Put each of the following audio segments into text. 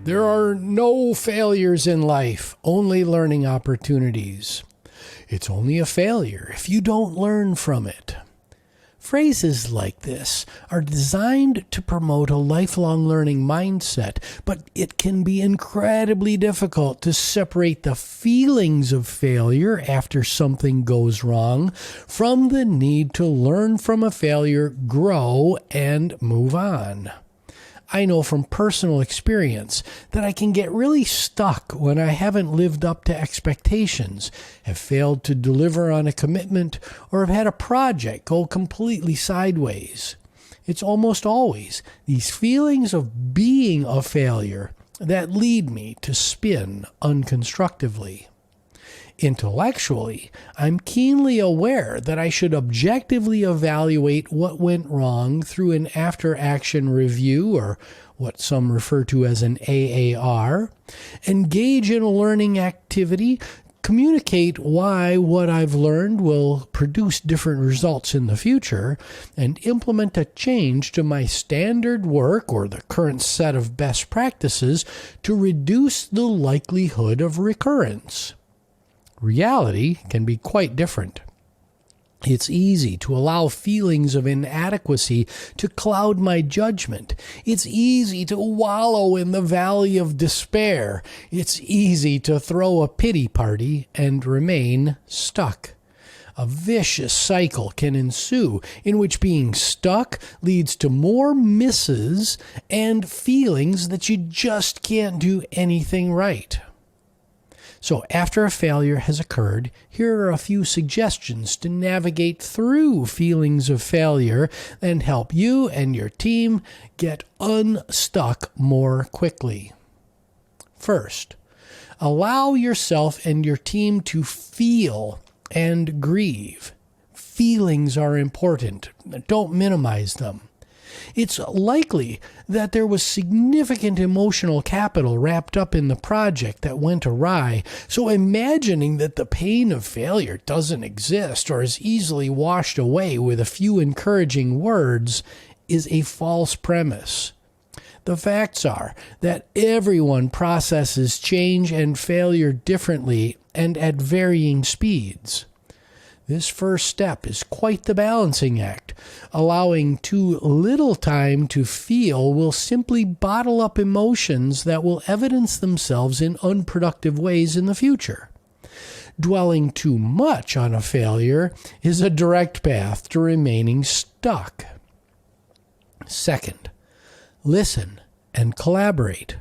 There are no failures in life, only learning opportunities. It's only a failure if you don't learn from it. Phrases like this are designed to promote a lifelong learning mindset, but it can be incredibly difficult to separate the feelings of failure after something goes wrong from the need to learn from a failure, grow, and move on. I know from personal experience that I can get really stuck when I haven't lived up to expectations, have failed to deliver on a commitment, or have had a project go completely sideways. It's almost always these feelings of being a failure that lead me to spin unconstructively. Intellectually, I'm keenly aware that I should objectively evaluate what went wrong through an after-action review, or what some refer to as an AAR, engage in a learning activity, communicate why what I've learned will produce different results in the future, and implement a change to my standard work or the current set of best practices to reduce the likelihood of recurrence. Reality can be quite different. It's easy to allow feelings of inadequacy to cloud my judgment. It's easy to wallow in the valley of despair. It's easy to throw a pity party and remain stuck. A vicious cycle can ensue in which being stuck leads to more misses and feelings that you just can't do anything right. So after a failure has occurred, here are a few suggestions to navigate through feelings of failure and help you and your team get unstuck more quickly. First, allow yourself and your team to feel and grieve. Feelings are important. Don't minimize them. It's likely that there was significant emotional capital wrapped up in the project that went awry, so imagining that the pain of failure doesn't exist or is easily washed away with a few encouraging words is a false premise. The facts are that everyone processes change and failure differently and at varying speeds. This first step is quite the balancing act. Allowing too little time to feel will simply bottle up emotions that will evidence themselves in unproductive ways in the future. Dwelling too much on a failure is a direct path to remaining stuck. Second, listen and collaborate.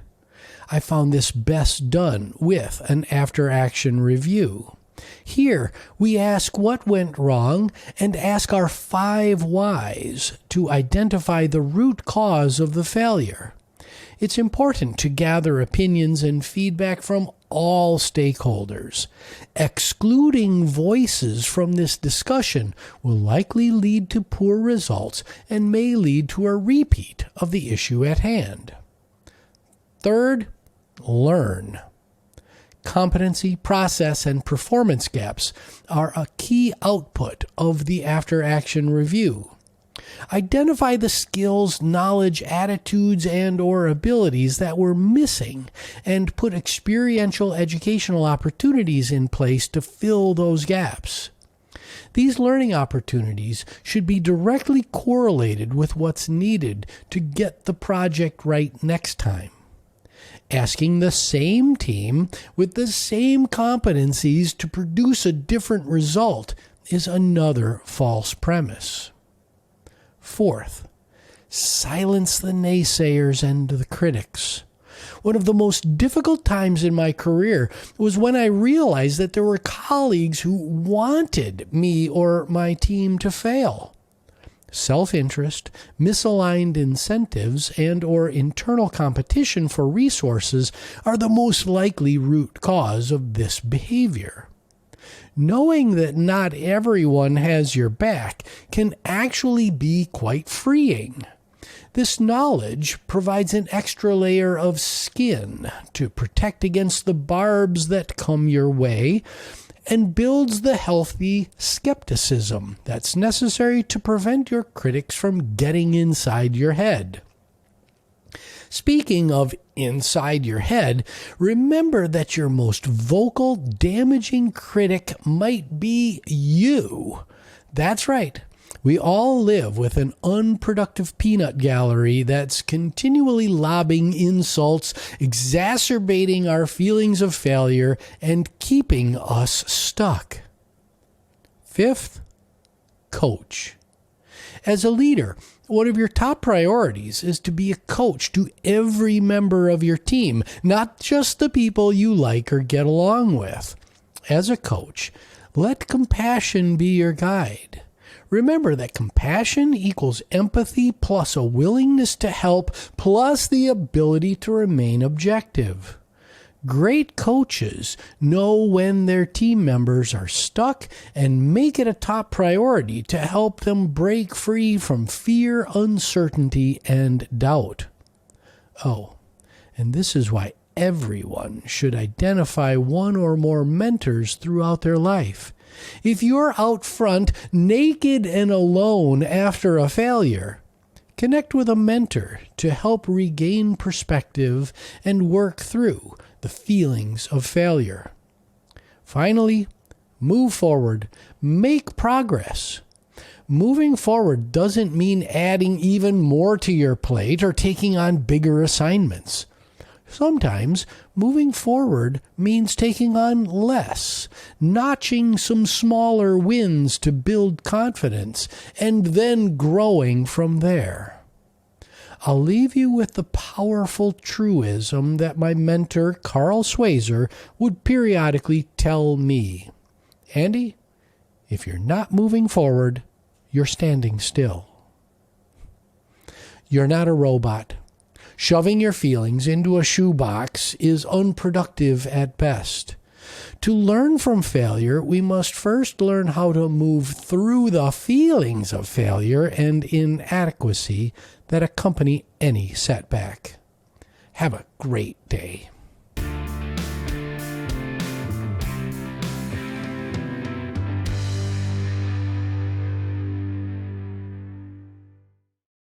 I found this best done with an after-action review. Here, we ask what went wrong and ask our 5 whys to identify the root cause of the failure. It's important to gather opinions and feedback from all stakeholders. Excluding voices from this discussion will likely lead to poor results and may lead to a repeat of the issue at hand. Third, learn. Competency, process, and performance gaps are a key output of the after-action review. Identify the skills, knowledge, attitudes, and/or abilities that were missing and put experiential educational opportunities in place to fill those gaps. These learning opportunities should be directly correlated with what's needed to get the project right next time. Asking the same team with the same competencies to produce a different result is another false premise. Fourth, silence the naysayers and the critics. One of the most difficult times in my career was when I realized that there were colleagues who wanted me or my team to fail. Self-interest, misaligned incentives, and/or internal competition for resources are the most likely root cause of this behavior. Knowing that not everyone has your back can actually be quite freeing. This knowledge provides an extra layer of skin to protect against the barbs that come your way, and builds the healthy skepticism that's necessary to prevent your critics from getting inside your head. Speaking of inside your head, remember that your most vocal, damaging critic might be you. That's right. We all live with an unproductive peanut gallery that's continually lobbing insults, exacerbating our feelings of failure, and keeping us stuck. Fifth, coach. As a leader, one of your top priorities is to be a coach to every member of your team, not just the people you like or get along with. As a coach, let compassion be your guide. Remember that compassion equals empathy plus a willingness to help plus the ability to remain objective. Great coaches know when their team members are stuck and make it a top priority to help them break free from fear, uncertainty, and doubt. Oh, and this is why everyone should identify one or more mentors throughout their life. If you're out front, naked and alone after a failure, connect with a mentor to help regain perspective and work through the feelings of failure. Finally, move forward. Make progress. Moving forward doesn't mean adding even more to your plate or taking on bigger assignments. Sometimes moving forward means taking on less, notching some smaller wins to build confidence, and then growing from there. I'll leave you with the powerful truism that my mentor, Carl Schweitzer, would periodically tell me. Andy, if you're not moving forward, you're standing still. You're not a robot. Shoving your feelings into a shoebox is unproductive at best. To learn from failure, we must first learn how to move through the feelings of failure and inadequacy that accompany any setback. Have a great day.